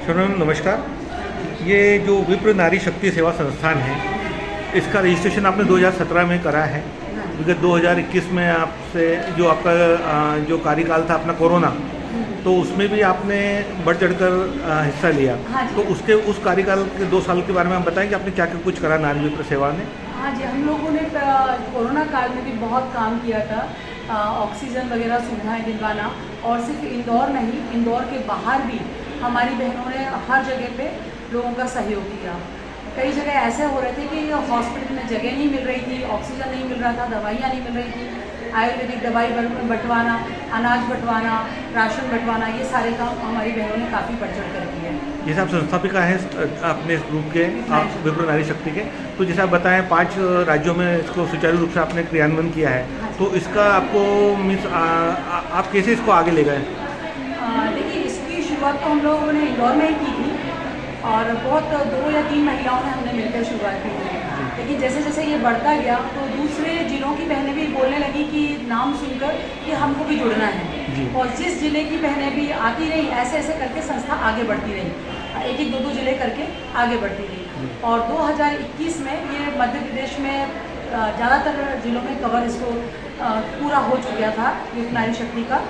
Ma'am नमस्कार। ये जो विप्र नारी शक्ति सेवा संस्थान है, इसका रजिस्ट्रेशन आपने 2017 में करा है। विगत 2021 में आपसे जो आपका जो कार्यकाल था अपना कोरोना, तो उसमें भी आपने बढ़ चढ़कर हिस्सा लिया। तो उसके उस कार्यकाल के 2 साल के बारे में हम बताएं कि आपने क्या क्या कुछ करा नारी विप्र सेवा ने। हाँ जी, हम लोगों ने कोरोना काल में भी बहुत काम किया था, ऑक्सीजन वगैरह सुविधाएं दिलवाना। और सिर्फ इंदौर नहीं, इंदौर के बाहर भी हमारी बहनों ने हर जगह पे लोगों का सहयोग किया। कई जगह ऐसे हो रहे थे कि हॉस्पिटल में जगह नहीं मिल रही थी, ऑक्सीजन नहीं मिल रहा था, दवाइयाँ नहीं मिल रही थी। आयुर्वेदिक दवाई बंटवाना, अनाज बंटवाना, राशन बंटवाना, ये सारे काम हमारी बहनों ने काफ़ी बढ़ चढ़ कर किए हैं। जैसे आप संस्थापिका हैं अपने इस ग्रुप के, आप विप्र नारी शक्ति के, तो जैसे आप बताएं 5 राज्यों में इसको सुचारू रूप से आपने क्रियान्वयन किया है, तो इसका आपको मीन्स आप कैसे इसको आगे ले गए? देखिए, इसकी शुरुआत तो हम लोगों ने इंदौर में ही की थी और बहुत 2 या 3 महिलाओं ने हमने मिलकर शुरुआत की थी। लेकिन जैसे जैसे ये बढ़ता गया तो दूसरे जिलों की बहनें भी बोलने लगी कि नाम सुनकर कि हमको भी जुड़ना है। और जिस जिले की बहनें भी आती रही, ऐसे ऐसे करके संस्था आगे बढ़ती रही, 1-1, 2-2 जिले करके आगे बढ़ती रही। और 2021 में ये मध्य प्रदेश में ज़्यादातर जिलों में कवर इसको पूरा हो चुका था विप्र नारी शक्ति का।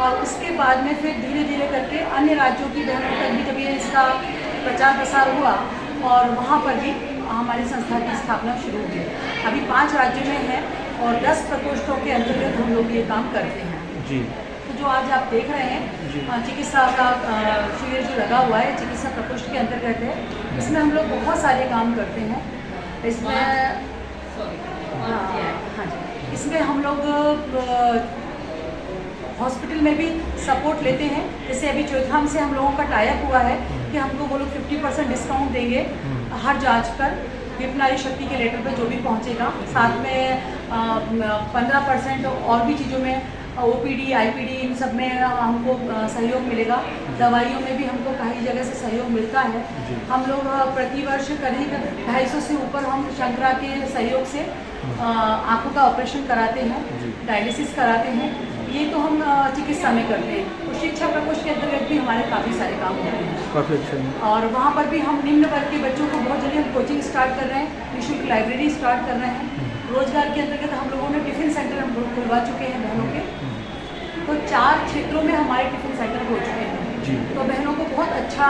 और उसके बाद में फिर धीरे धीरे करके अन्य राज्यों की बहनों तक भी जब ये इसका प्रचार प्रसार हुआ और वहाँ पर भी हमारी संस्था की स्थापना शुरू हुई। अभी 5 राज्यों में है और 10 प्रकोष्ठों के अंतर्गत हम लोग ये काम करते हैं जी। तो जो आज आप देख रहे हैं चिकित्सा का शिविर जो लगा हुआ है, चिकित्सा प्रकोष्ठ के अंतर्गत है। इसमें हम लोग बहुत सारे काम करते हैं। इसमें हाँ जी, इसमें हम लोग हॉस्पिटल में भी सपोर्ट लेते हैं। जैसे अभी चौथाम से हम लोगों का टाइप हुआ है कि हमको वो लोग 50% डिस्काउंट देंगे हर जांच पर, विप्र नारी शक्ति के लेटर पे जो भी पहुंचेगा। साथ में 15% और भी चीज़ों में OPD, IPD, इन सब में हमको सहयोग मिलेगा। दवाइयों में भी हमको कई जगह से सहयोग मिलता है। हम लोग प्रतिवर्ष करीब 250 से ऊपर हम शंकरा के सहयोग से आँखों का ऑपरेशन कराते हैं, डायलिसिस कराते हैं। ये तो हम चिकित्सा में करते हैं। और शिक्षा प्रकोष्ठ के अंतर्गत भी हमारे काफ़ी सारे काम होते हैं। काफ़ी अच्छा। और वहाँ पर भी हम निम्न वर्ग के बच्चों को बहुत जल्दी हम कोचिंग स्टार्ट कर रहे हैं, निःशुल्क लाइब्रेरी स्टार्ट कर रहे हैं। रोजगार के अंतर्गत हम लोगों ने टिफ़िन सेंटर हम लोग खुलवा चुके हैं बहनों के। तो 4 क्षेत्रों में हमारे टिफ़िन सेंटर हो चुके हैं। तो बहनों को बहुत अच्छा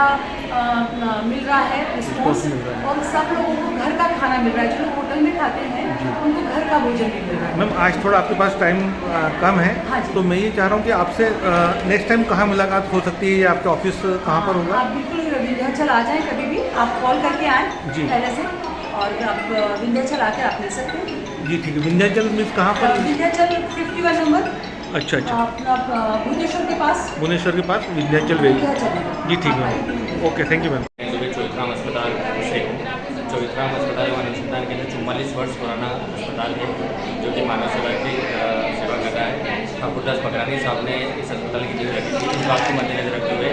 मिल रहा है रिस्पॉन्स। और सब लोगों को घर का खाना मिल रहा है। जो लोग होटल में खाते हैं उनको घर का भोजन भी मिल रहा है। मैम आज थोड़ा आपके पास टाइम कम है, तो मैं ये चाह रहा हूँ कि आपसे नेक्स्ट टाइम कहाँ मुलाकात हो सकती है या आपका ऑफिस कहाँ पर होगा? आप बिल्कुल विंध्याचल आ जाएँ, कभी भी आप कॉल करके आएँ पहले से, और आप विंध्याचल आकर आप मिल सकते हैं। जी ठीक है। विंध्याचल मीन्स कहाँ पर? विंध्याचल 51 नंबर। अच्छा अच्छा, भुवनेश्वर के पास। भुवनेश्वर के पास विंध्याचल वेल। जी ठीक है, okay, thank you ma'am. Choithram अस्पताल से हूँ। चौथराम अस्पताल एवं अनुसंधान केंद्र 44 वर्ष पुराना अस्पताल है जो कि मानव सेवा की सेवा कर रहा है। गुरदास बकरानी साहब ने इस अस्पताल की नींव रखी थी। इस बात को मद्देनजर रखते हुए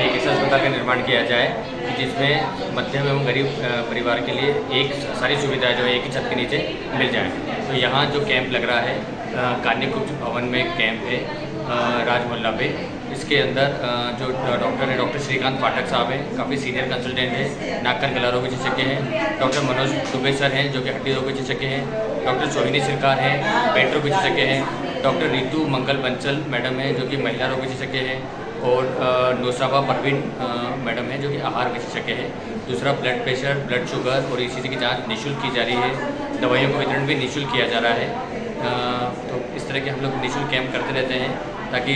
एक ऐसा अस्पताल का निर्माण किया जाए कि जिसमें मध्यम एवं गरीब परिवार के लिए एक सारी सुविधाएं जो है एक ही छत के नीचे मिल जाए। तो यहाँ जो कैंप लग रहा है कान्यकुब्ज भवन में कैंप है राज मोहल्ला पे। इसके अंदर जो डॉक्टर है डॉक्टर श्रीकांत पाठक साहब हैं, काफ़ी सीनियर कंसल्टेंट हैं, नाक कान गला रोग विशेषज्ञ हैं। डॉक्टर मनोज दुबे सर हैं जो कि हड्डी रोग विशेषज्ञ हैं। डॉक्टर सोहिनी सरकार हैं, पेट रोग विशेषज्ञ हैं। डॉक्टर रितु मंगल बंसल मैडम हैं जो कि महिला रोग विशेषज्ञ हैं। और नोसाबा परवीन मैडम है जो कि आहार विशेषज्ञ है। दूसरा ब्लड प्रेशर, ब्लड शुगर और ECG की जाँच निःशुल्क की जा रही है। दवाइयों का वितरण भी निःशुल्क किया जा रहा है। तो इस तरह के हम लोग निःशुल्क कैंप करते रहते हैं ताकि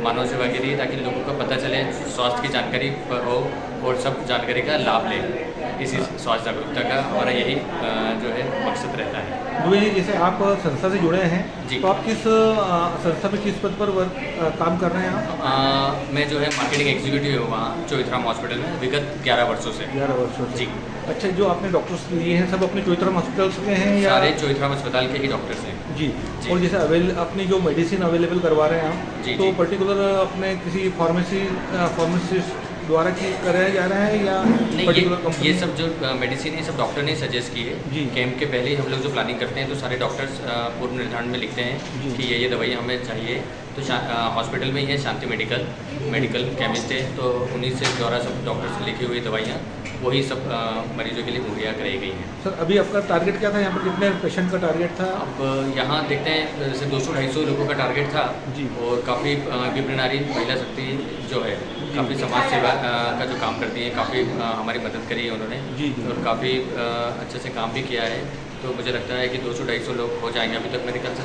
मानव सेवा के लिए, ताकि लोगों को पता चले, स्वास्थ्य की जानकारी हो और सब जानकारी का लाभ लें। इसी स्वास्थ्य जागरूकता का हमारा यही जो है मकसद रहता है। दुबे जी, जैसे आप संस्था से जुड़े हैं जी, तो आप किस संस्था में किस पद पर काम कर रहे हैं आप? मैं जो है मार्केटिंग एग्जीक्यूटिव हूँ वहाँ चौथराम हॉस्पिटल में विगत 11 वर्षों से। 11 वर्षों से। जी। अच्छा, जो आपने डॉक्टर्स लिए हैं सब अपने चौथराम हॉस्पिटल के हैं या? सारे चौथराम अस्पताल के ही डॉक्टर्स हैं जी। और जैसे अपनी जो मेडिसिन अवेलेबल करवा रहे हैं आप, तो पर्टिकुलर अपने किसी फार्मेसिस्ट द्वारा कराया जा रहा है या पर्टिकुलर कंपनी? ये सब जो मेडिसिन है सब डॉक्टर ने सजेस्ट की है। कैंप के पहले ही हम लोग जो प्लानिंग करते हैं तो सारे डॉक्टर्स पूर्व निर्धारण में लिखते हैं कि ये दवाई हमें चाहिए। तो तो हॉस्पिटल में ही है शांति मेडिकल केमिस्ट है, तो उन्हीं से द्वारा सब डॉक्टर से लिखी हुई दवाइयाँ वही सब मरीजों के लिए मुहैया कराई गई हैं। सर अभी आपका टारगेट क्या था, यहाँ पर कितने पेशेंट का टारगेट था? अब यहाँ देखते हैं जैसे 200-250 लोगों का टारगेट था जी। और काफ़ी विप्र नारी महिला शक्ति जो है काफ़ी समाज सेवा का जो काम करती है, काफ़ी हमारी मदद करी है उन्होंने जी। और काफ़ी अच्छे से काम भी किया है। तो मुझे लगता है कि 200-250 लोग हो जाएंगे। अभी तक मेरे ख्याल से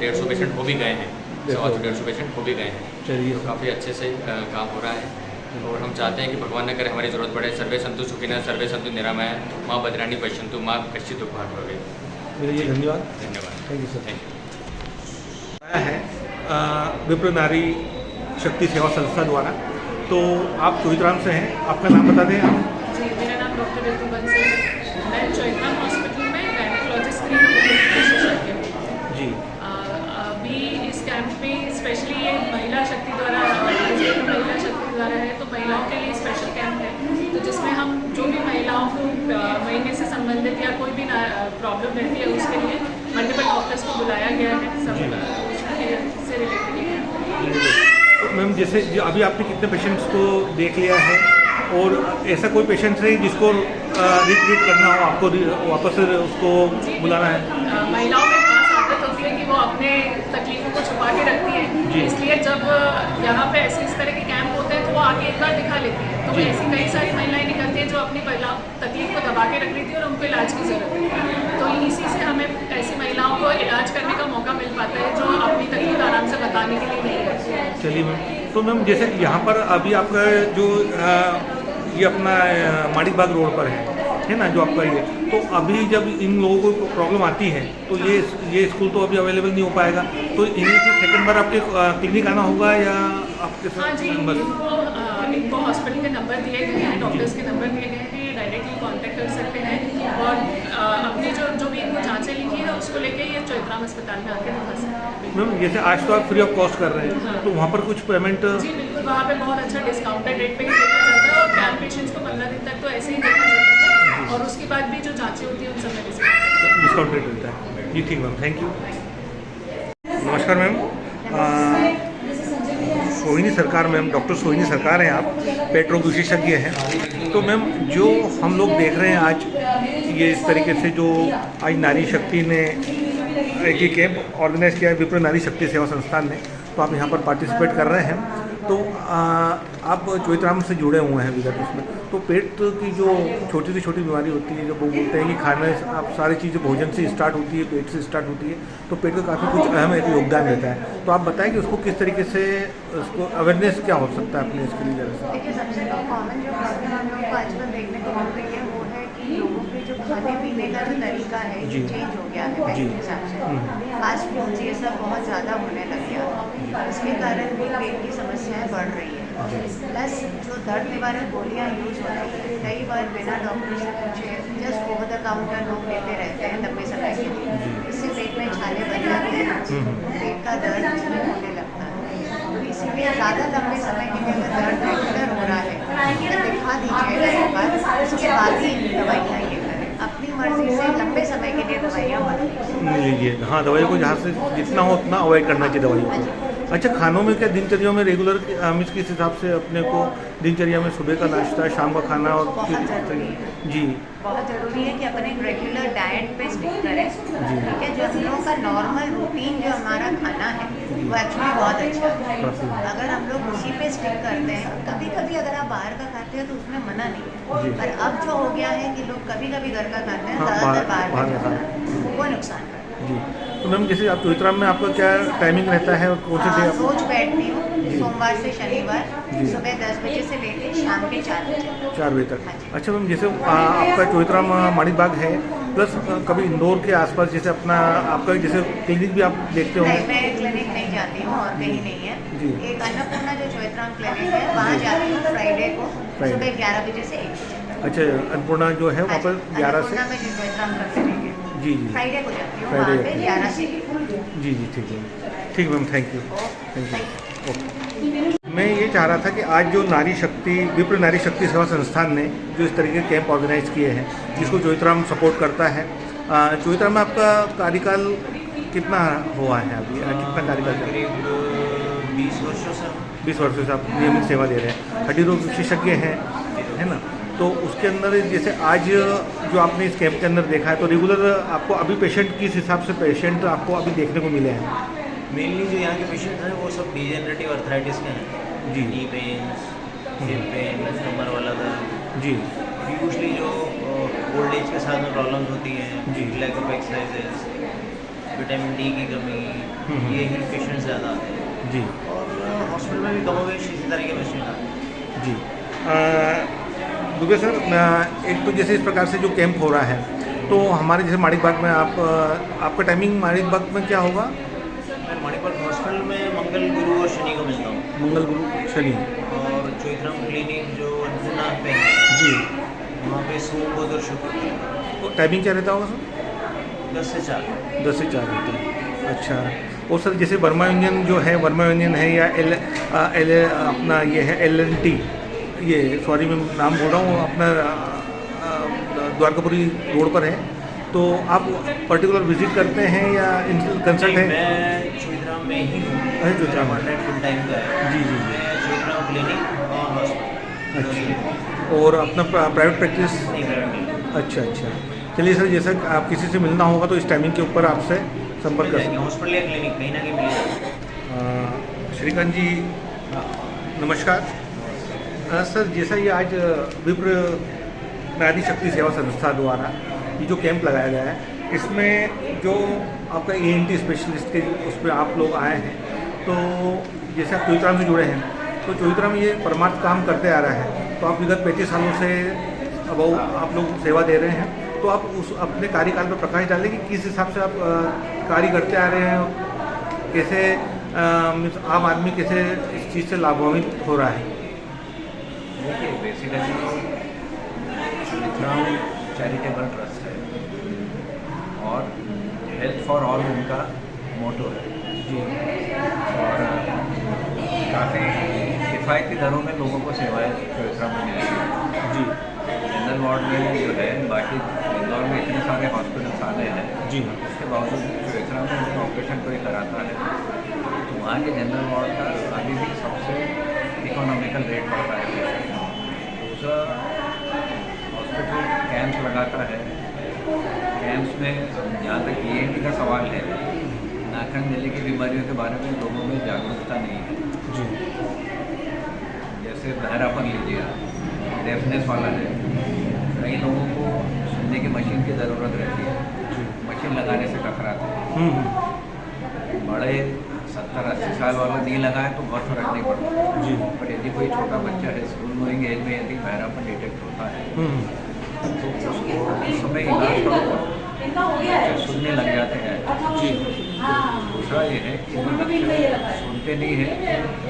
150 पेशेंट हो भी गए हैं, 150 पेशेंट हो भी गए हैं। चलिए, तो काफ़ी अच्छे से काम हो रहा है और हम चाहते हैं कि भगवान न करे हमारी ज़रूरत पड़े। सर्वे संतु सुखिनः सर्वे संतु निरामय माँ भद्राणी पश्यन्तु माँ कश्चित् दुःख भाग् भवेत्। मेरे धन्यवाद। Thank you sir. आया है विप्र नारी शक्ति सेवा संस्था द्वारा। तो आप चोइथराम से हैं, आपका नाम बता दें आप? जी, मेरा नाम डॉक्टर रितु बंसल है। मैं चोइथराम हॉस्पिटल में गायनेकोलॉजिस्ट की विशेषज्ञ हूँ जी। अभी इस कैंप में स्पेशली ये महिला शक्ति द्वारा महिला शक्ति द्वारा है, तो महिलाओं के लिए स्पेशल कैंप है, तो जिसमें हम जो भी महिलाओं को महीने से संबंधित या कोई भी प्रॉब्लम रहती है उसके लिए मल्टीपल डॉक्टर्स को बुलाया गया है, सब से रिलेटेड। मैम जैसे अभी आपने कितने पेशेंट्स को देख लिया है और ऐसा कोई पेशेंट है जिसको रिट्रीट करना हो, आपको वापस उसको बुलाना है? महिलाओं में खास आदत होती है कि वो अपने तकलीफों को छुपा के रखती है, इसलिए जब यहाँ पे ऐसे इस तरह के कैंप होते हैं तो वो आके एक बार दिखा लेती है। तो ऐसी कई सारी महिलाएं निकलती हैं जो अपनी तकलीफ को दबा के रख रही थी और उनको इलाज की ज़रूरत है, तो इसी से हमें ऐसी महिलाओं को इलाज करने का मौका मिल पाता है जो अपनी तकलीफ आराम से बताने के लिए नहीं है। चलिए मैम, तो मैम जैसे यहाँ पर अभी आपका जो ये अपना माणिक बाग रोड पर है ना, जो आपका ये, तो अभी जब इन लोगों को प्रॉब्लम आती है तो ये स्कूल तो अभी अवेलेबल नहीं हो पाएगा, तो इन्हें फिर सेकंड बार आपके क्लिनिक आना होगा या आपके हाँ जी, इनको हॉस्पिटल के नंबर दिए गए हैं, डॉक्टर्स के नंबर दिए गए हैं, डायरेक्टली कांटेक्ट कर सकते हैं और अपनी जो भी इनको जांचें लिखी है उसको लेके ये चोइथराम अस्पताल में आके दिखा सकते हैं। मैम जैसे आज तो आप फ्री ऑफ कॉस्ट कर रहे हैं, हाँ। तो वहाँ पर कुछ पेमेंट? जी बिल्कुल, वहाँ पे बहुत अच्छा डिस्काउंटेड रेट पे ही देखा जाता है और कैंप पेशेंट्स को 15 दिन तक तो ऐसे ही देखा जाता है और उसके बाद भी जो जांचें होती हैं उन सब में डिस्काउंट रेट मिलता है। जी ठीक मैम, थैंक यू। नमस्कार मैम, सोहिनी सरकार मैम, डॉक्टर सोहिनी सरकार हैं आप, पेट रोग विशेषज्ञ हैं। तो मैम जो हम लोग देख रहे हैं आज ये इस तरीके से जो आज नारी शक्ति ने एक ही कैंप ऑर्गेनाइज किया है विप्र नारी शक्ति सेवा संस्थान ने, तो आप यहाँ पर पार्टिसिपेट कर रहे हैं। तो आप चोइथराम से जुड़े हुए हैं विगत उसमें, तो पेट की जो छोटी से छोटी बीमारी होती है, जब वो बोलते हैं कि खाने आप सारी चीज़ें भोजन से स्टार्ट होती है, पेट से स्टार्ट होती है, तो पेट का काफ़ी कुछ अहम एक योगदान रहता है। तो आप बताएं कि उसको किस तरीके से उसको अवेयरनेस क्या हो सकता है अपने इसके लिए ज़रा से? देखिए, सबसे कॉमन जो प्रॉब्लम हम लोग को आजकल देखने को मिल रही है वो है कि लोगों के जो खाने पीने का जो तरीका है ये चेंज हो गया है पहले के हिसाब से। फास्ट फूड ये सब बहुत ज़्यादा होने लग गया, इसके कारण भी पेट की समस्याएं बढ़ रही है। प्लस जो दर्द निवारक गोलियाँ यूज हो रही है, कई बार बिना डॉक्टर से पूछे जस्ट ओवर द काउंटर लोग लेते रहते हैं लंबे समय के लिए, इससे पेट में छाले बन जाते हैं, पेट का दर्द होने लगता है। तो इसीलिए ज़्यादा लंबे समय के लिए अगर दर्द रेगुलर हो रहा है तो दिखा दीजिएगा एक बार, उसके बाद ही दवाइयाँ ये करें। अपनी मर्जी से लंबे समय के लिए दवाइयाँ मत लीजिए। हाँ, दवाई को जहाँ से जितना हो उतना अवॉइड करना चाहिए दवाइयों को। अच्छा, खानों में क्या दिनचर्या में रेगुलर किस हिसाब से अपने को दिनचर्या में सुबह का नाश्ता, शाम का खाना और बहुत ज़रूरी है। जी, बहुत ज़रूरी है कि अपने एक रेगुलर डाइट पे स्टिक करें, ठीक है। जो हम लोगों का नॉर्मल रूटीन जो हमारा खाना है वो एक्चुअली बहुत अच्छा है, अगर हम लोग उसी पे स्टिक करते हैं। कभी कभी अगर आप बाहर का खाते हैं तो उसमें मना नहीं है, पर अब जो हो गया है कि लोग कभी कभी घर का खाते हैं, ज़्यादातर बाहर का खाना है, वो नुकसान है। जी, तो मैम जैसे आप चोइथराम में आपका क्या टाइमिंग रहता है और कौन से डे? रोज बैठती हूँ सोमवार से शनिवार सुबह 10 बजे से लेकर शाम के 4 बजे तक। अच्छा मैम, जैसे आपका चोइथराम माणिक बाग है, प्लस कभी इंदौर के आसपास जैसे अपना आपका जैसे क्लिनिक भी आप देखते हो? नहीं, मैं क्लिनिक नहीं जाती हूँ और कहीं नहीं है। एक अन्नपूर्णा जो चोइथराम क्लिनिक है वहाँ जाती हूँ फ्राइडे को सुबह 11 बजे से 1 बजे। अच्छा, अन्नपूर्णा जो है वहाँ पर 11 से? में जो चोइथराम का क्लिनिक है जी, फ्राइडे को जाती हूँ, वहाँ पे 11 से 1। जी, ठीक है, ठीक मैम, थैंक यू। ओके, मैं ये चाह रहा था कि आज जो नारी शक्ति विप्र नारी शक्ति सेवा संस्थान ने जो इस तरीके के कैंप ऑर्गेनाइज किए हैं, जिसको चोइथराम सपोर्ट करता है, चोइथराम में आपका कार्यकाल कितना हुआ है अभी, कितना कार्यकाल? करीब 20 वर्षों से 20 वर्षों से आप नियमित सेवा दे रहे हैं, हड्डी रोग विशेषज्ञ हैं, है ना? तो उसके अंदर जैसे आज जो आपने इस कैंप के अंदर देखा है, तो रेगुलर आपको अभी पेशेंट किस हिसाब से पेशेंट आपको अभी देखने को मिले हैं? मेनली जो यहाँ के पेशेंट हैं वो सब डिजेनरेटिव अर्थराइटिस के हैं जी। नी पेन्स, हिप पेन, कमर वाला दर्द जी यूजली जो ओल्ड एज के साथ में प्रॉब्लम्स होती हैं, जी। Lack of exercises, vitamin D की कमी, यही पेशेंट ज़्यादा आते हैं। जी और हॉस्पिटल में भी कमोवेश इसी तरह के पेशेंट आते हैं। जी दुबे सर, एक तो जैसे इस प्रकार से जो कैंप हो रहा है, तो हमारे जैसे माणिक बाग में आपका टाइमिंग माणिक बाग में क्या होगा? मैं मणिपाल हॉस्पिटल में मंगल, गुरु और शनि को मिलता हूँ, मंगल गुरु शनि। और चोइथराम क्लिनिक जो अन्नपूर्णा पे है जी, वहाँ पे सोम, बुध और शुक्र तो टाइमिंग क्या रहता होगा सर? 10 से 4। 10 से 4 रहता है। अच्छा, और सर जैसे वर्मा यूनियन जो है, वर्मा यूनियन है या एल अपना ये है LNT, ये सॉरी मैं नाम बोल रहा हूँ, अपना द्वारकापुरी रोड पर है, तो आप पर्टिकुलर विजिट करते हैं या कंसल्ट है? मैं चोइथराम में ही हूँ, अरे चोइथराम में। परमानेंट फुल टाइम का है। जी जी। मैं चोइथराम क्लिनिक और हॉस्पिटल। अच्छा, और अपना प्राइवेट प्रैक्टिस? नहीं, प्राइवेट अच्छा अच्छा, चलिए सर, जैसा आप किसी से मिलना होगा तो इस टाइमिंग के ऊपर आपसे संपर्क कर सकते हैं। हॉस्पिटल या क्लिनिक कहीं ना कहीं मिलेगा। श्रीकांत जी नमस्कार। सर जैसा ये आज विप्र नारी शक्ति सेवा संस्था द्वारा ये जो कैंप लगाया गया है, इसमें जो आपका ENT स्पेशलिस्ट के उसमें आप लोग आए हैं, तो जैसे आप चोइथराम से जुड़े हैं, तो चोइथराम ये परमार्थ काम करते आ रहा है, तो आप विगत 35 सालों से अब आप लोग सेवा दे रहे हैं, तो आप उस अपने कार्यकाल पर प्रकाश डालें कि किस हिसाब से आप कार्य करते आ रहे हैं, कैसे आम आदमी कैसे इस चीज़ से लाभान्वित हो रहा है? देखिए, बेसिकली चोइथराम चैरिटेबल ट्रस्ट है और हेल्थ फॉर ऑल उनका मोटो है जी। और काफ़ी किफ़ायती दरों में लोगों को सेवाएं चोइथराम में मिलेगी जी जनरल वार्ड में जो है, बाकी इंदौर में इतने सारे हॉस्पिटल्स आने हैं जी। उसके बावजूद चोइथराम में उनका ऑपरेशन कोई कराता है तो वहाँ के जनरल वार्ड का अभी भी सबसे इकोनॉमिकल रेट पड़ता है। दूसरा, हॉस्पिटल कैंप्स लगाता है, कैंप्स में जहाँ तक ENT का सवाल है, नाखन जली की बीमारियों के बारे में लोगों में जागरूकता नहीं है। जी जैसे बहरापन लीजिए, डेफनेस वाला है, कई लोगों को सुनने की मशीन की ज़रूरत रहती है, मशीन लगाने से कतराते हैं। बड़े 70-80 साल वाला नहीं लगाए तो बहुत फर्क नहीं पड़ता जी। पर यदि कोई छोटा बच्चा है स्कूल गोइंग एज में यदि बहरापन डिटेक्ट होता है तो उसको उस समय इलाज करो, बच्चे सुनने लग जाते हैं। जी दूसरा ये है कि वो बच्चे सुनते नहीं है,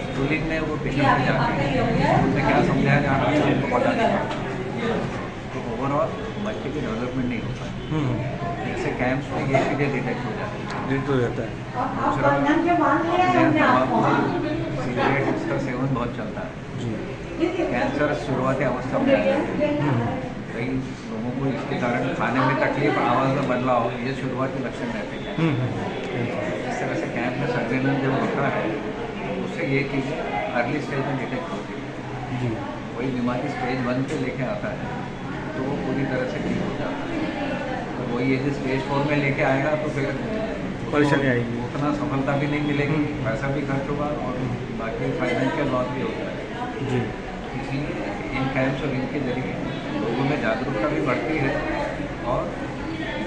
स्कूलिंग में वो ट्यूशन में जाते हैं, स्कूल में क्या समझाया जा रहा है उनको पता नहीं पड़ता, तो ओवरऑल बच्चे की डेवलपमेंट नहीं होता। जैसे कैंप्स में ये चीज़ें डिटेक्ट हो जाती है, डिटेक्ट हो जाता है। दूसरा तंबाकू, सिगरेट, इसका सेवन बहुत चलता है। जी कैंसर शुरुआती अवस्था में आता है, कई लोगों को इसके कारण खाने में तकलीफ, आवाज़ में बदलाव, ये शुरुआती लक्षण रहते हैं। इस तरह से कैंप में सर्वेलेंस जब होता है उससे ये चीज़ें अर्ली स्टेज में डिटेक्ट होती है। जी कोई बीमारी स्टेज 1 पे लेके आता है तो वो पूरी तरह से ठीक हो जाता है, तो वही यदि स्टेज 4 में लेके आएगा तो फिर परेशानी आएगी, उतना सफलता भी नहीं मिलेगी, पैसा भी खर्च होगा और बाकी फाइनेंशियल लॉस भी होता है। जी इसलिए इन कैंप्स और इनके जरिए लोगों में जागरूकता भी बढ़ती है और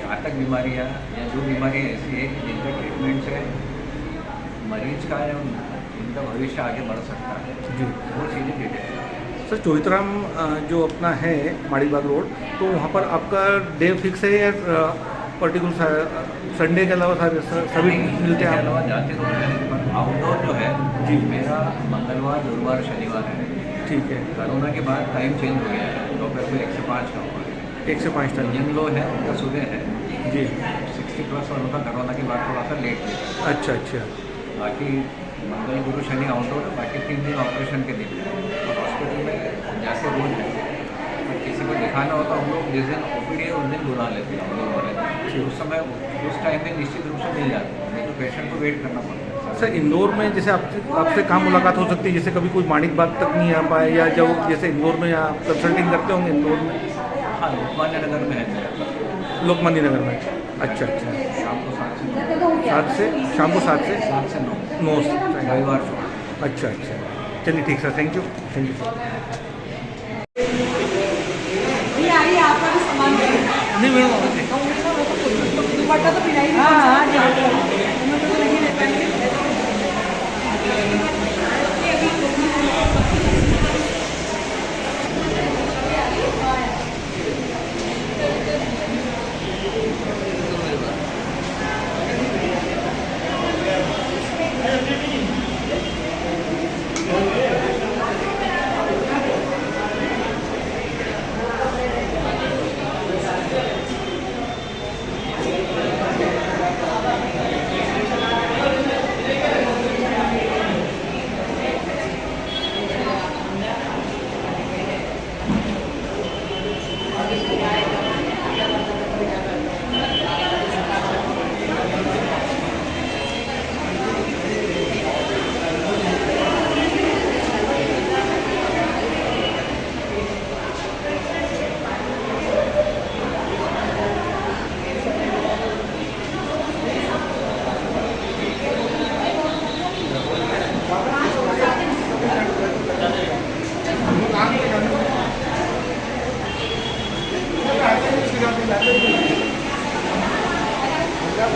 घातक बीमारियाँ या जो बीमारियाँ ऐसी है कि जिनका ट्रीटमेंट से मरीज का या उनका भविष्य आगे बढ़ सकता है, जी। वो चीज़ें डिटेक्ट। सर चोइथराम जो अपना है माणिक बाग रोड, तो वहाँ पर आपका डे फिक्स है या पर्टिकुलर संडे के अलावा सभी मिलते हैं? अलावा जाते तो हैं, पर आउटडोर जो है जी। मेरा मंगलवार, गुरुवार, शनिवार है। ठीक है, कोरोना के बाद टाइम चेंज हो गया है, दोपहर को 1 से 5 का हुआ है। 1 से 5 टाइम। जिन लोग हैं उनका सुबह है जी 60+ और उनका कोरोना के बाद थोड़ा सा लेट है। अच्छा अच्छा बाकी मंगल, गुरु, शनि आउटडोर है, बाकी 3 दिन ऑपरेशन के दिन है। और हॉस्पिटल में जाके रोज है, और किसी को दिखाना हो तो हम लोग जिस दिन OPD है उस दिन बुला लेते हैं हम लोग वाले, उस समय उस टाइम में निश्चित रूप से मिल जाते हैं, नहीं तो पेशेंट को वेट करना पड़ता है। सर इंदौर में जैसे आपसे काम मुलाकात हो सकती है, जैसे कभी कोई माणिक बाग तक नहीं आ पाए, या जब जैसे इंदौर में आप कंसल्टिंग करते होंगे इंदौर में? हाँ, लोकमान्य नगर में है, लोकमान्य नगर में। अच्छा अच्छा, शाम को 7 से 9, शाम को 7 से 9 रविवार को। अच्छा अच्छा, चलिए ठीक सर, थैंक यू सर। ये आइए, आपका भी सामान नहीं मैडम, दुपट्टा तो पिलाई नहीं। हाँ तो नहीं ले पाएंगे। क्या